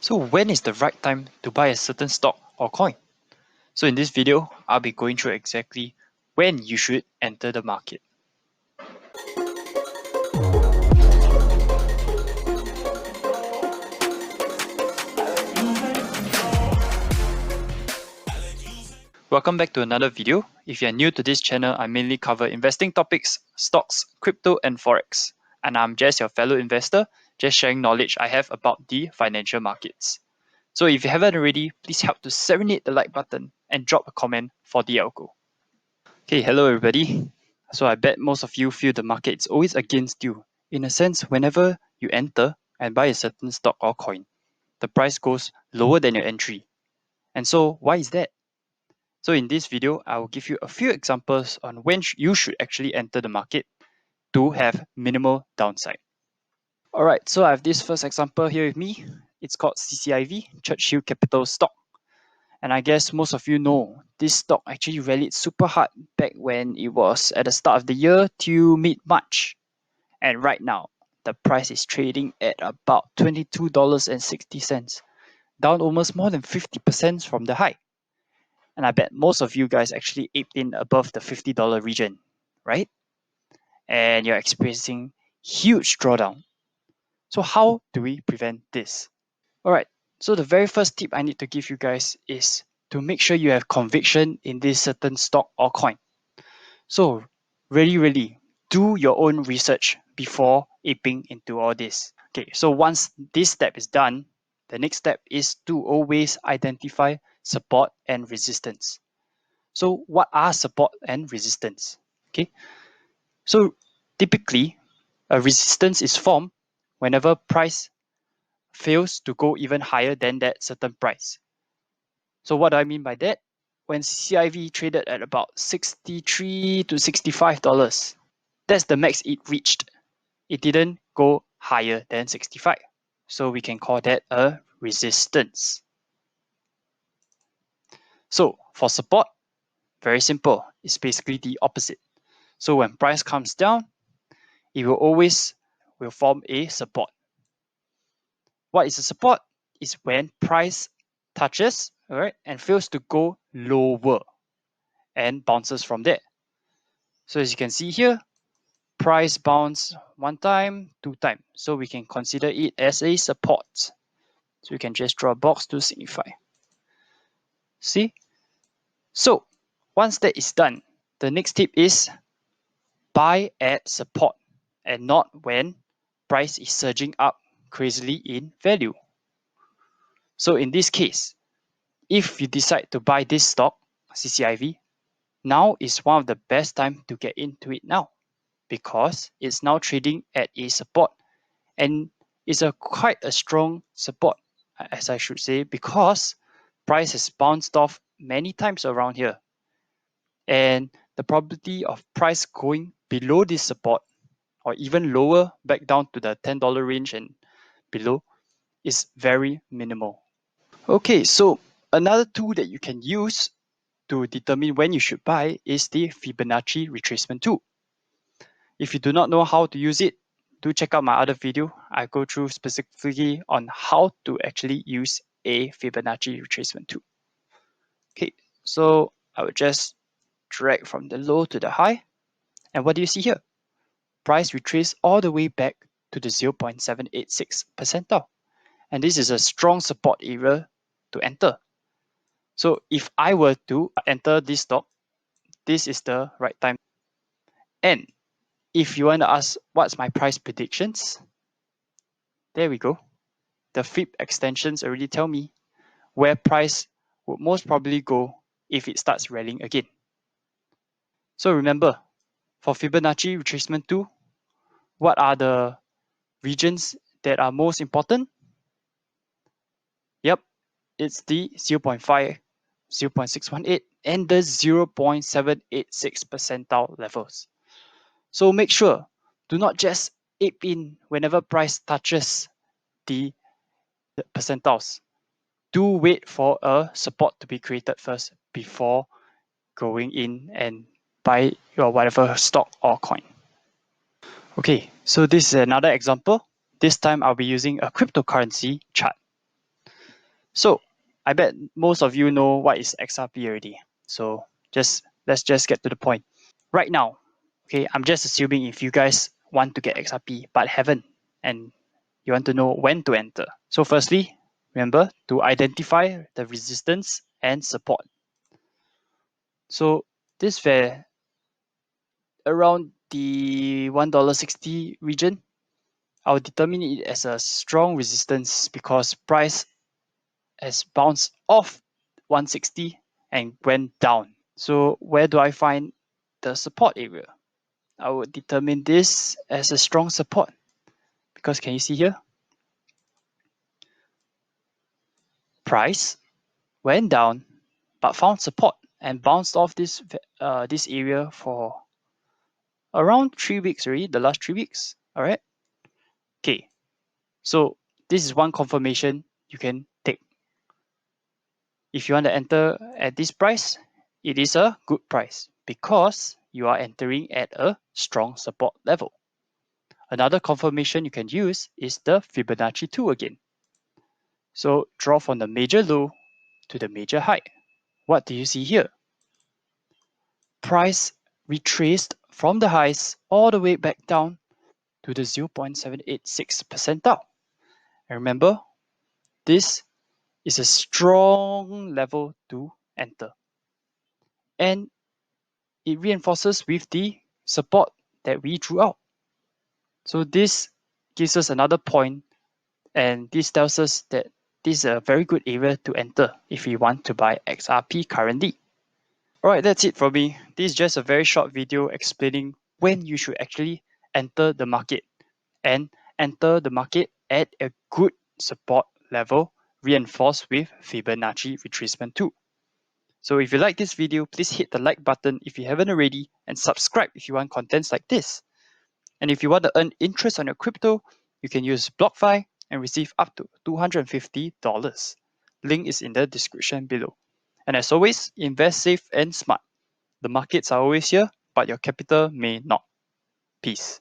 So when is the right time to buy a certain stock or coin? So in this video, I'll be going through exactly when you should enter the market. Welcome back to another video. If you're new to this channel, I mainly cover investing topics, stocks, crypto, and forex. And I'm Jess, your fellow investor, just sharing knowledge I have about the financial markets. So if you haven't already, please help to serenade the like button and drop a comment for the algo. Okay, hello everybody. So I bet most of you feel the market is always against you. In a sense, whenever you enter and buy a certain stock or coin, the price goes lower than your entry. And so why is that? So in this video, I will give you a few examples on when you should actually enter the market to have minimal downside. Alright, so I have this first example here with me. It's called CCIV, Churchill Capital Stock. And I guess most of you know this stock actually rallied super hard back when it was at the start of the year till mid-March. And right now, the price is trading at about $22.60, down almost more than 50% from the high. And I bet most of you guys actually aped in above the $50 region, right? And you're experiencing huge drawdown. So how do we prevent this? Alright, so the very first tip I need to give you guys is to make sure you have conviction in this certain stock or coin. So really do your own research before aping into all this. Okay, so once this step is done, the next step is to always identify support and resistance. So what are support and resistance? Okay, so typically a resistance is formed whenever price fails to go even higher than that certain price. So what do I mean by that? When CIV traded at about $63 to $65, that's the max it reached. It didn't go higher than 65. So we can call that a resistance. So for support, very simple. It's basically the opposite. So when price comes down, it will always form a support. What is a support? Is when price touches, all right, and fails to go lower and bounces from there. So as you can see here, price bounce one time, two times. So we can consider it as a support. So we can just draw a box to signify. See? So once that is done, the next tip is buy at support and not when price is surging up crazily in value. So in this case, if you decide to buy this stock, CCIV, now is one of the best time to get into it now because it's now trading at a support and it's quite a strong support, as I should say, because price has bounced off many times around here. And the probability of price going below this support or even lower back down to the $10 range and below is very minimal. Okay, so another tool that you can use to determine when you should buy is the Fibonacci Retracement Tool. If you do not know how to use it, do check out my other video. I go through specifically on how to actually use a Fibonacci Retracement Tool. Okay, so I will just drag from the low to the high. And what do you see here? Price retrace all the way back to the 0.786 percentile. And this is a strong support area to enter. So if I were to enter this stock, this is the right time. And if you want to ask what's my price predictions, there we go. The Fib extensions already tell me where price would most probably go if it starts rallying again. So remember, for Fibonacci Retracement Tool, what are the regions that are most important? Yep, it's the 0.5, 0.618, and the 0.786 percentile levels. So make sure, do not just ape in whenever price touches the percentiles. Do wait for a support to be created first before going in and buy your whatever stock or coin. Okay, so this is another example. This time I'll be using a cryptocurrency chart. So I bet most of you know what is XRP already. So let's just get to the point. Right now, okay, I'm just assuming if you guys want to get XRP but haven't, and you want to know when to enter. So firstly, remember to identify the resistance and support. So this where around the $1.60 region, I'll determine it as a strong resistance because price has bounced off 160 and went down. So where do I find the support area? I would determine this as a strong support because can you see here? Price went down but found support and bounced off this area for around 3 weeks already, the last 3 weeks. All right. Okay. So this is one confirmation you can take. If you want to enter at this price, it is a good price because you are entering at a strong support level. Another confirmation you can use is the Fibonacci tool again. So draw from the major low to the major high. What do you see here? Price retraced from the highs all the way back down to the 0.786 percentile. And remember, this is a strong level to enter. And it reinforces with the support that we drew out. So this gives us another point, and this tells us that this is a very good area to enter if we want to buy XRP currently. Alright, that's it for me. This is just a very short video explaining when you should actually enter the market and enter the market at a good support level reinforced with Fibonacci Retracement Tool. So if you like this video, please hit the like button if you haven't already and subscribe if you want contents like this. And if you want to earn interest on your crypto, you can use Blockfi and receive up to $250. Link is in the description below. And as always, invest safe and smart. The markets are always here, but your capital may not. Peace.